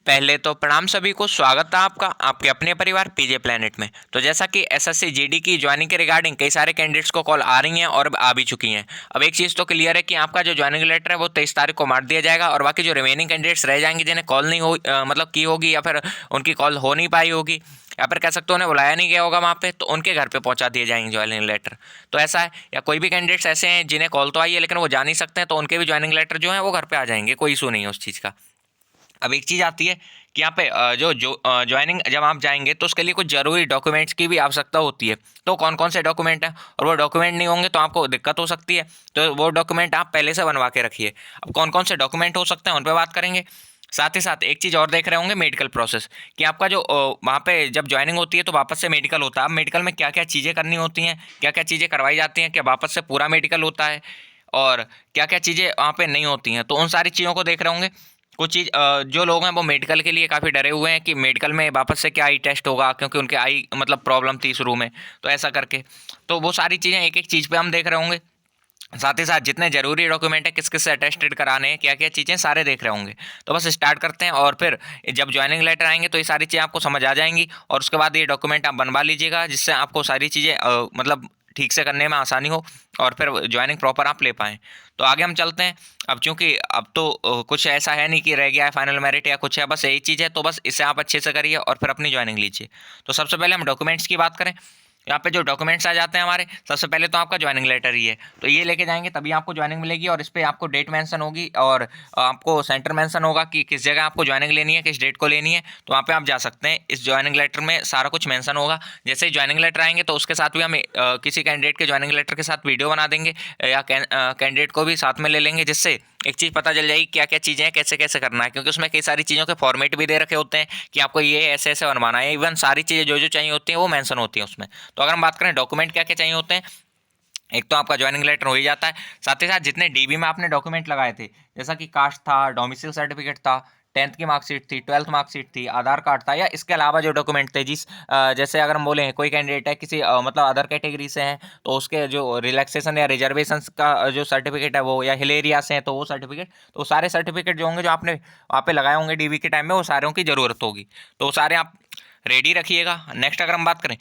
पहले तो प्रणाम सभी को, स्वागत है आपका आपके अपने परिवार पीजे प्लेनेट में। तो जैसा कि एसएससी जीडी की ज्वाइनिंग के रिगार्डिंग कई सारे कैंडिडेट्स को कॉल आ रही हैं और अब आ भी चुकी हैं। अब एक चीज़ तो क्लियर है कि आपका जो ज्वाइनिंग लेटर है वो 23 तारीख को मार दिया जाएगा और बाकी जो रिमेनिंग कैंडिडेट्स रह जाएंगे जिन्हें कॉल नहीं हो मतलब की होगी या फिर उनकी कॉल हो नहीं पाई होगी या फिर कह सकते हो उन्हें बुलाया नहीं गया होगा वहाँ पे, तो उनके घर पे पहुँचा दिए जाएंगे ज्वाइनिंग लेटर। तो ऐसा है, या कोई भी कैंडिडेट्स ऐसे हैं जिन्हें कॉल तो आई है लेकिन वो जा नहीं सकते हैं, तो उनके भी ज्वाइनिंग लेटर जो है वो घर पे आ जाएंगे, कोई इशू नहीं है उस चीज़ का। अब एक चीज़ आती है कि यहाँ पे जो जो ज्वाइनिंग जब आप जाएंगे तो उसके लिए कुछ ज़रूरी डॉक्यूमेंट्स की भी आवश्यकता होती है। तो कौन कौन से डॉक्यूमेंट हैं और वो डॉक्यूमेंट नहीं होंगे तो आपको दिक्कत हो सकती है, तो वो डॉक्यूमेंट आप पहले से बनवा के रखिए। अब कौन कौन से डॉक्यूमेंट हो सकते हैं उन पर बात करेंगे। साथ ही साथ एक चीज़ और देख रहे होंगे, मेडिकल प्रोसेस, कि आपका जो वहाँ पे जब ज्वाइनिंग होती है तो वापस से मेडिकल होता है। अब मेडिकल में क्या क्या चीज़ें करनी होती हैं, क्या क्या चीज़ें करवाई जाती हैं, क्या वापस से पूरा मेडिकल होता है और क्या क्या चीज़ें वहाँ पे नहीं होती हैं, तो उन सारी चीज़ों को देख रहे होंगे। कुछ चीज़ जो लोग हैं वो मेडिकल के लिए काफ़ी डरे हुए हैं कि मेडिकल में वापस से क्या आई टेस्ट होगा, क्योंकि उनके आई मतलब प्रॉब्लम थी शुरू में, तो ऐसा करके। तो वो सारी चीज़ें एक एक चीज़ पे हम देख रहे होंगे। साथ ही साथ जितने ज़रूरी डॉक्यूमेंट है किस किस से अटेस्टेड कराने हैं, क्या क्या चीज़ें, सारे देख रहे होंगे। तो बस स्टार्ट करते हैं और फिर जब ज्वाइनिंग लेटर आएंगे तो ये सारी चीज़ें आपको समझ आ जाएंगी और उसके बाद ये डॉक्यूमेंट आप बनवा लीजिएगा जिससे आपको सारी चीज़ें मतलब ठीक से करने में आसानी हो और फिर ज्वाइनिंग प्रॉपर आप ले पाएँ। तो आगे हम चलते हैं। अब चूँकि अब तो कुछ ऐसा है नहीं कि रह गया है फाइनल मेरिट या कुछ है, बस यही चीज़ है, तो बस इसे आप अच्छे से करिए और फिर अपनी ज्वाइनिंग लीजिए। तो सबसे पहले हम डॉक्यूमेंट्स की बात करें। यहाँ पे जो डॉक्यूमेंट्स आ जाते हैं हमारे, सबसे पहले तो आपका ज्वाइनिंग लेटर ही है, तो ये लेके जाएंगे तभी आपको ज्वाइनिंग मिलेगी और इस पर आपको डेट मेंशन होगी और आपको सेंटर मेंशन होगा कि किस जगह आपको ज्वाइनिंग लेनी है, किस डेट को लेनी है। तो वहाँ पे आप जा सकते हैं, इस ज्वाइनिंग लेटर में सारा कुछ मेंशन होगा। जैसे ही ज्वाइनिंग लेटर आएंगे तो उसके साथ भी हम किसी कैंडिडेट के ज्वाइनिंग लेटर के साथ वीडियो बना देंगे या कैंडिडेट को भी साथ में ले लेंगे, जिससे एक चीज़ पता चल जाएगी क्या क्या चीज़ें हैं, कैसे कैसे करना है, क्योंकि उसमें कई सारी चीज़ों के फॉर्मेट भी दे रखे होते हैं कि आपको ये ऐसे ऐसे बनवाना है। इवन सारी चीज़ें जो जो चाहिए होती हैं वो मेंशन होती हैं उसमें। तो अगर हम बात करें डॉक्यूमेंट क्या क्या चाहिए होते हैं, एक तो आपका ज्वाइनिंग लेटर हो ही जाता है। साथ ही साथ जितने डीबी में आपने डॉक्यूमेंट लगाए थे, जैसा कि कास्ट था, डोमिसाइल सर्टिफिकेट था, 10th की मार्कशीट थी, 12th मार्कशीट थी, आधार कार्ड था, या इसके अलावा जो डॉक्यूमेंट थे जैसे अगर हम बोलें कोई कैंडिडेट है किसी मतलब अदर कैटेगरी से हैं तो उसके जो रिलैक्सेशन या रिजर्वेशन का जो सर्टिफिकेट है वो, या हिल एरिया से हैं तो वो सर्टिफिकेट, तो सारे सर्टिफिकेट जो होंगे जो आपने वहाँ पे लगाए होंगे डीबी के टाइम में, वो सारों की ज़रूरत होगी। तो वो सारे आप रेडी रखिएगा। नेक्स्ट अगर हम बात करें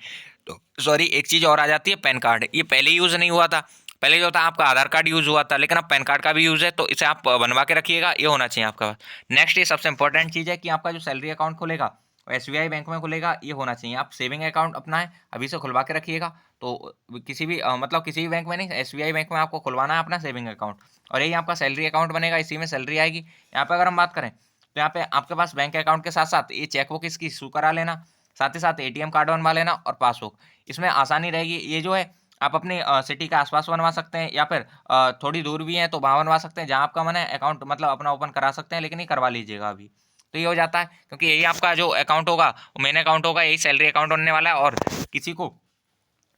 तो सॉरी, एक चीज़ और आ जाती है, पैन कार्ड। ये पहले यूज़ नहीं हुआ था, पहले जो था आपका आधार कार्ड यूज़ हुआ था, लेकिन अब पैन कार्ड का भी यूज़ है, तो इसे आप बनवा के रखिएगा, ये होना चाहिए आपका पास। नेक्स्ट ये सबसे इंपॉर्टेंट चीज़ है कि आपका जो सैलरी अकाउंट खुलेगा एसबीआई बैंक में खुलेगा, ये होना चाहिए। आप सेविंग अकाउंट अपना है अभी से खुलवा के रखिएगा। तो किसी भी मतलब किसी भी बैंक में नहीं, एसबीआई बैंक में आपको खुलवाना है अपना सेविंग अकाउंट, और यही आपका सैलरी अकाउंट बनेगा, इसी में सैलरी आएगी। यहाँ पे अगर हम बात करें तो यहाँ पे आपके पास बैंक अकाउंट के साथ साथ ये चेकबुक इसकी इशू करा लेना, साथ ही साथ एटीएम कार्ड बनवा लेना और पासबुक। इसमें आसानी रहेगी, ये जो है आप अपनी सिटी के आसपास बनवा सकते हैं या फिर थोड़ी दूर भी है तो वहाँ बनवा सकते हैं, जहाँ आपका मन है अकाउंट मतलब अपना ओपन करा सकते हैं, लेकिन ये करवा लीजिएगा अभी। तो ये हो जाता है, क्योंकि यही आपका जो अकाउंट होगा वो मेन अकाउंट होगा, यही सैलरी अकाउंट बनने वाला है। और किसी को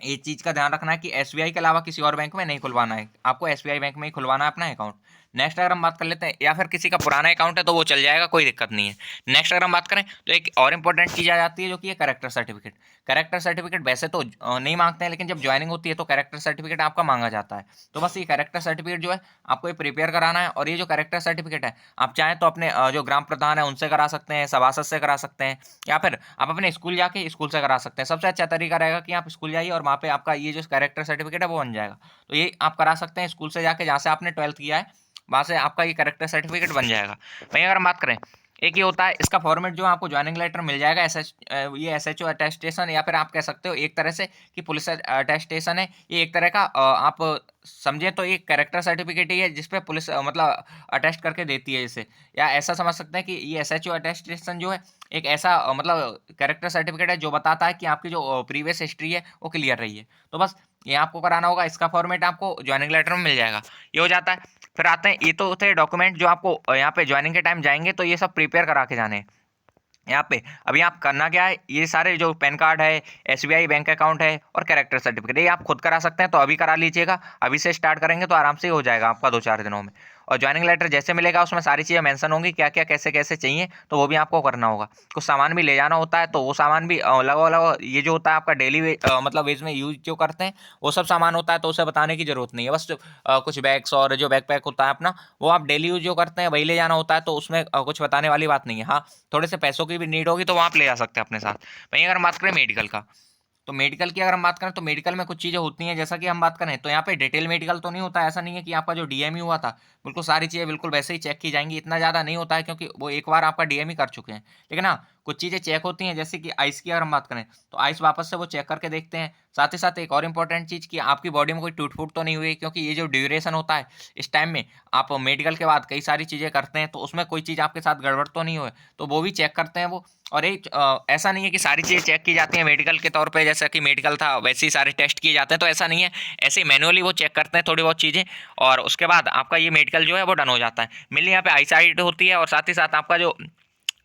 ये चीज़ का ध्यान रखना है कि एसबीआई के अलावा किसी और बैंक में नहीं खुलवाना है, आपको एसबीआई बैंक में ही खुलवाना है अपना अकाउंट। नेक्स्ट अगर हम बात कर लेते हैं, या फिर किसी का पुराना अकाउंट है तो वो चल जाएगा, कोई दिक्कत नहीं है। नेक्स्ट अगर हम बात करें तो एक और इंपॉर्टेंट चीज़ आ जाती है जो कि है कैरेक्टर सर्टिफिकेट। कैरेक्टर सर्टिफिकेट वैसे तो नहीं मांगते हैं, लेकिन जब ज्वाइनिंग होती है तो कैरेक्टर सर्टिफिकेट आपका मांगा जाता है। तो बस ये कैरेक्टर सर्टिफिकेट जो है आपको ये प्रिपेयर कराना है, और ये जो कैरेक्टर सर्टिफिकेट है आप चाहें तो अपने जो ग्राम प्रधान है उनसे करा सकते हैं, सभासद से करा सकते हैं, या फिर आप अपने स्कूल जाके स्कूल से करा सकते हैं। सबसे अच्छा तरीका रहेगा कि आप स्कूल जाइए और वहाँ पे आपका ये जो कैरेक्टर सर्टिफिकेट है वो बन जाएगा। तो ये आप करा सकते हैं स्कूल से जाके, जहाँ से आपने 12th किया है वहाँ से आपका ये कैरेक्टर सर्टिफिकेट बन जाएगा। वहीं अगर हम बात करें, एक ये होता है इसका फॉर्मेट जो आपको ज्वाइनिंग लेटर मिल जाएगा, ये एसएचओ अटेस्टेशन, या फिर आप कह सकते हो एक तरह से कि पुलिस अटेस्टेशन है। ये एक तरह का आप समझे तो एक कैरेक्टर सर्टिफिकेट ही है जिसपे पुलिस मतलब अटेस्ट करके देती है इसे, या ऐसा समझ सकते हैं कि ये एसएचओ अटेस्टेशन जो है एक ऐसा मतलब कैरेक्टर सर्टिफिकेट है जो बताता है कि आपकी जो प्रीवियस हिस्ट्री है वो क्लियर रही है। तो बस ये आपको कराना होगा, इसका फॉर्मेट आपको ज्वाइनिंग लेटर में मिल जाएगा, ये हो जाता है। फिर आते हैं, ये तो थे डॉक्यूमेंट जो आपको यहाँ पे ज्वाइनिंग के टाइम जाएंगे तो ये सब प्रिपेयर करा के जाने हैं। यहाँ पे अभी आप करना क्या है, ये सारे जो पैन कार्ड है, एसबीआई बैंक अकाउंट है और कैरेक्टर सर्टिफिकेट, ये आप खुद करा सकते हैं, तो अभी करा लीजिएगा, अभी से स्टार्ट करेंगे तो आराम से हो जाएगा आपका 2-4 दिनों में। और ज्वाइनिंग लेटर जैसे मिलेगा उसमें सारी चीज़ें मेंशन होंगी, क्या क्या कैसे कैसे चाहिए, तो वो भी आपको करना होगा। कुछ सामान भी ले जाना होता है, तो वो सामान भी लगो लगो ये जो होता है आपका डेली मतलब वेज में यूज जो करते हैं वो सब सामान होता है, तो उसे बताने की जरूरत नहीं है। बस कुछ बैग्स और जो बैकपैक होता है अपना, वो आप डेली यूज जो करते हैं वही ले जाना होता है, तो उसमें कुछ बताने वाली बात नहीं है। हाँ, थोड़े से पैसों की भी नीड होगी तो वो आप ले जा सकते हैं अपने साथ। वहीं अगर हम बात करें मेडिकल का, तो मेडिकल की अगर हम बात करें तो मेडिकल में कुछ चीज़ें होती हैं, जैसा कि हम बात करें तो यहाँ पे डिटेल मेडिकल तो नहीं होता, ऐसा नहीं है कि आपका जो डीएमई हुआ था बिल्कुल सारी चीज़ें बिल्कुल वैसे ही चेक की जाएंगी, इतना ज़्यादा नहीं होता है क्योंकि वो एक बार आपका डीएमई कर चुके हैं। लेकिन हाँ, कुछ चीज़ें चेक होती हैं, जैसे कि आइस की अगर हम बात करें तो आइस वापस से वो चेक करके देखते हैं। साथ ही साथ एक और इंपॉर्टेंट चीज़ कि आपकी बॉडी में कोई टूट फूट तो नहीं हुई, क्योंकि ये जो ड्यूरेशन होता है इस टाइम में आप मेडिकल के बाद कई सारी चीज़ें करते हैं, तो उसमें कोई चीज़ आपके साथ गड़बड़ तो नहीं हुई, तो वो भी चेक करते हैं वो। और एक ऐसा नहीं है कि सारी चीज़ें चेक की जाती हैं मेडिकल के तौर पे, जैसा कि मेडिकल था वैसे ही सारे टेस्ट किए जाते हैं, तो ऐसा नहीं है। ऐसे ही मैनुअली वो चेक करते हैं थोड़ी बहुत चीज़ें, और उसके बाद आपका ये मेडिकल जो है वो डन हो जाता है। मेनली यहाँ पे आई साइड होती है, और साथ ही साथ आपका जो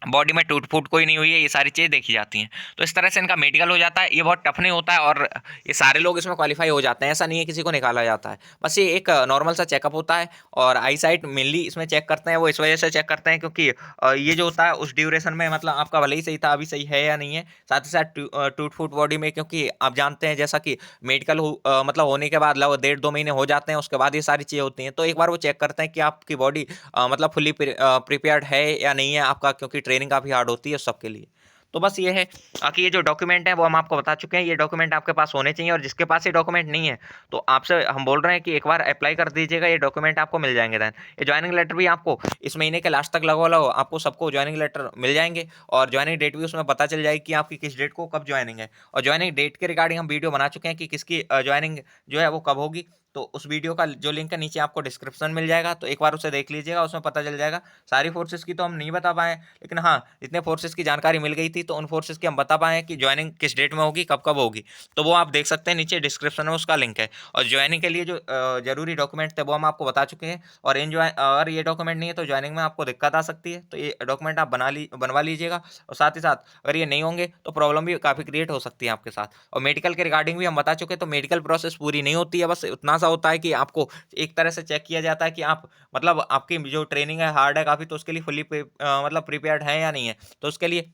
बॉडी में टूट फूट कोई नहीं हुई है, ये सारी चीज़ें देखी जाती हैं। तो इस तरह से इनका मेडिकल हो जाता है। ये बहुत टफ नहीं होता है, और ये सारे लोग इसमें क्वालिफाई हो जाते हैं, ऐसा नहीं है किसी को निकाला जाता है। बस ये एक नॉर्मल सा चेकअप होता है। और आई साइट मेनली इसमें चेक करते हैं, वो इस वजह से चेक करते हैं क्योंकि ये जो होता है उस ड्यूरेशन में मतलब आपका भले ही सही था, अभी सही है या नहीं है। साथ ही साथ टूट फूट बॉडी में, क्योंकि आप जानते हैं जैसा कि मेडिकल मतलब होने के बाद लगभग 1.5-2 महीने हो जाते हैं, उसके बाद ये सारी चीज़ें होती हैं, तो एक बार वो चेक करते हैं कि आपकी बॉडी मतलब फुली प्रिपेयर्ड है या नहीं है आपका, क्योंकि ट्रेनिंग काफ़ी हार्ड होती है सबके लिए। तो बस ये है कि ये जो डॉक्यूमेंट है वो हम आपको बता चुके हैं, ये डॉक्यूमेंट आपके पास होने चाहिए, और जिसके पास ये डॉक्यूमेंट नहीं है तो आपसे हम बोल रहे हैं कि एक बार अप्लाई कर दीजिएगा, ये डॉक्यूमेंट आपको मिल जाएंगे। दैन ये ज्वाइनिंग लेटर भी आपको इस महीने के लास्ट तक लगो लगो आपको सबको ज्वाइनिंग लेटर मिल जाएंगे, और ज्वाइनिंग डेट भी उसमें पता चल जाएगी कि आपकी किस डेट को कब ज्वाइनिंग है। और ज्वाइनिंग डेट के रिगार्डिंग हम वीडियो बना चुके हैं कि किसकी ज्वाइनिंग जो है वो कब होगी, तो उस वीडियो का जो लिंक है नीचे आपको डिस्क्रिप्शन मिल जाएगा, तो एक बार उसे देख लीजिएगा, उसमें पता चल जाएगा। सारी फोर्सेस की तो हम नहीं बता पाए, लेकिन हाँ जितने फोर्सेस की जानकारी मिल गई थी तो उन फोर्सेस की हम बता पाए कि ज्वाइनिंग किस डेट में होगी, कब कब होगी, तो वो आप देख सकते हैं, नीचे डिस्क्रिप्शन में उसका लिंक है। और ज्वाइनिंग के लिए जो जरूरी डॉक्यूमेंट थे वो हम आपको बता चुके हैं, और इन अगर ये डॉक्यूमेंट नहीं है तो ज्वाइनिंग में आपको दिक्कत आ सकती है, तो ये डॉक्यूमेंट आप बनवा लीजिएगा। और साथ ही साथ अगर ये नहीं होंगे तो प्रॉब्लम भी काफ़ी क्रिएट हो सकती है आपके साथ। और मेडिकल के रिगार्डिंग भी हम बता चुके हैं, तो मेडिकल प्रोसेस पूरी नहीं होती है, बस उतना सा होता है कि आपको एक तरह से चेक किया जाता है कि आप मतलब आपकी जो ट्रेनिंग है हार्ड है काफ़ी, तो उसके लिए फुली मतलब प्रिपेयर्ड है या नहीं है, तो उसके लिए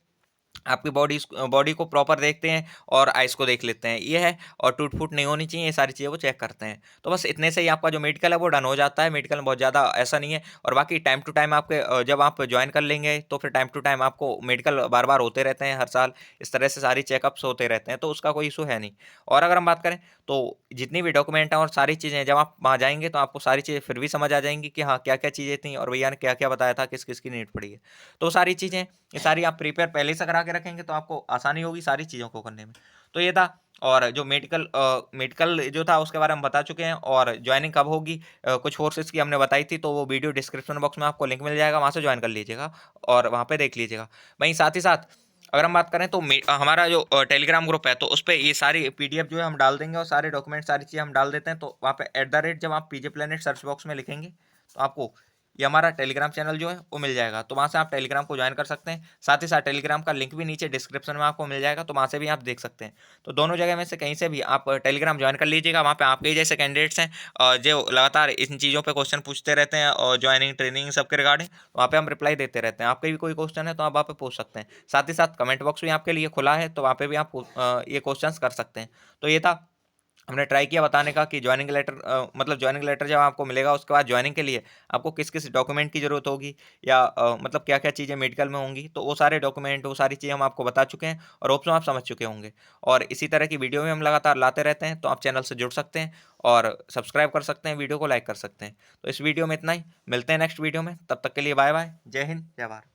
आपकी बॉडी को प्रॉपर देखते हैं और आइस को देख लेते हैं, ये है। और टूट फूट नहीं होनी चाहिए, ये सारी चीज़ें वो चेक करते हैं। तो बस इतने से ही आपका जो मेडिकल है वो डन हो जाता है। मेडिकल में बहुत ज़्यादा ऐसा नहीं है। और बाकी टाइम टू टाइम आपके जब आप ज्वाइन कर लेंगे तो फिर टाइम टू टाइम आपको मेडिकल बार बार होते रहते हैं हर साल, इस तरह से सारी चेकअप्स होते रहते हैं, तो उसका कोई इशू है नहीं। और अगर हम बात करें तो जितनी भी डॉक्यूमेंट हैं और सारी चीज़ें, जब आप वहाँ जाएंगे तो आपको सारी चीज़ें फिर भी समझ आ जाएंगी कि हाँ क्या क्या चीज़ें थी और भैया ने क्या क्या बताया था, किस किस की नीड पड़ी है। तो वो सारी चीज़ें, ये सारी आप प्रिपेयर पहले से करा के रखेंगे तो आपको आसानी होगी सारी चीज़ों को करने में। तो ये था। और जो मेडिकल जो था उसके बारे में बता चुके हैं, और ज्वाइनिंग कब होगी कुछ फोर्सेस की हमने बताई थी, तो वो वीडियो डिस्क्रिप्शन बॉक्स में आपको लिंक मिल जाएगा, वहाँ से ज्वाइन कर लीजिएगा और वहाँ पे देख लीजिएगा। वहीं साथ ही साथ अगर हम बात करें तो हमारा जो टेलीग्राम ग्रुप है, तो उस पर ये सारी पीडीएफ जो है हम डाल देंगे, और सारे डॉक्यूमेंट सारी चीज़ें हम डाल देते हैं। तो वहाँ पे @ जब आप पीजे प्लेनेट सर्च बॉक्स में लिखेंगे तो आपको ये हमारा टेलीग्राम चैनल जो है वो मिल जाएगा, तो वहाँ से आप टेलीग्राम को ज्वाइन कर सकते हैं। साथ ही साथ टेलीग्राम का लिंक भी नीचे डिस्क्रिप्शन में आपको मिल जाएगा, तो वहाँ से भी आप देख सकते हैं। तो दोनों जगह में से कहीं से भी आप टेलीग्राम ज्वाइन कर लीजिएगा। वहाँ पे आपके ही जैसे कैंडिडेट्स हैं जो लगातार इन चीज़ों पे क्वेश्चन पूछते रहते हैं, और ज्वाइनिंग ट्रेनिंग सबके रिगार्डिंग वहाँ पे हम रिप्लाई देते रहते हैं। आपके भी कोई क्वेश्चन है तो आप वहाँ पे पूछ सकते हैं। साथ ही साथ कमेंट बॉक्स भी आपके लिए खुला है, तो वहाँ पे भी आप ये क्वेश्चन कर सकते हैं। तो ये था, हमने ट्राई किया बताने का कि ज्वाइनिंग लेटर मतलब ज्वाइनिंग लेटर जब आपको मिलेगा उसके बाद ज्वाइनिंग के लिए आपको किस किस डॉक्यूमेंट की ज़रूरत होगी, या मतलब क्या क्या चीज़ें मेडिकल में होंगी, तो वो सारे डॉक्यूमेंट वो सारी चीज़ें हम आपको बता चुके हैं, और होप्स में आप समझ चुके होंगे। और इसी तरह की वीडियो में हम लगातार लाते रहते हैं, तो आप चैनल से जुड़ सकते हैं और सब्सक्राइब कर सकते हैं, वीडियो को लाइक कर सकते हैं। तो इस वीडियो में इतना ही, मिलते हैं नेक्स्ट वीडियो में, तब तक के लिए बाय बाय, जय हिंद जय भारत।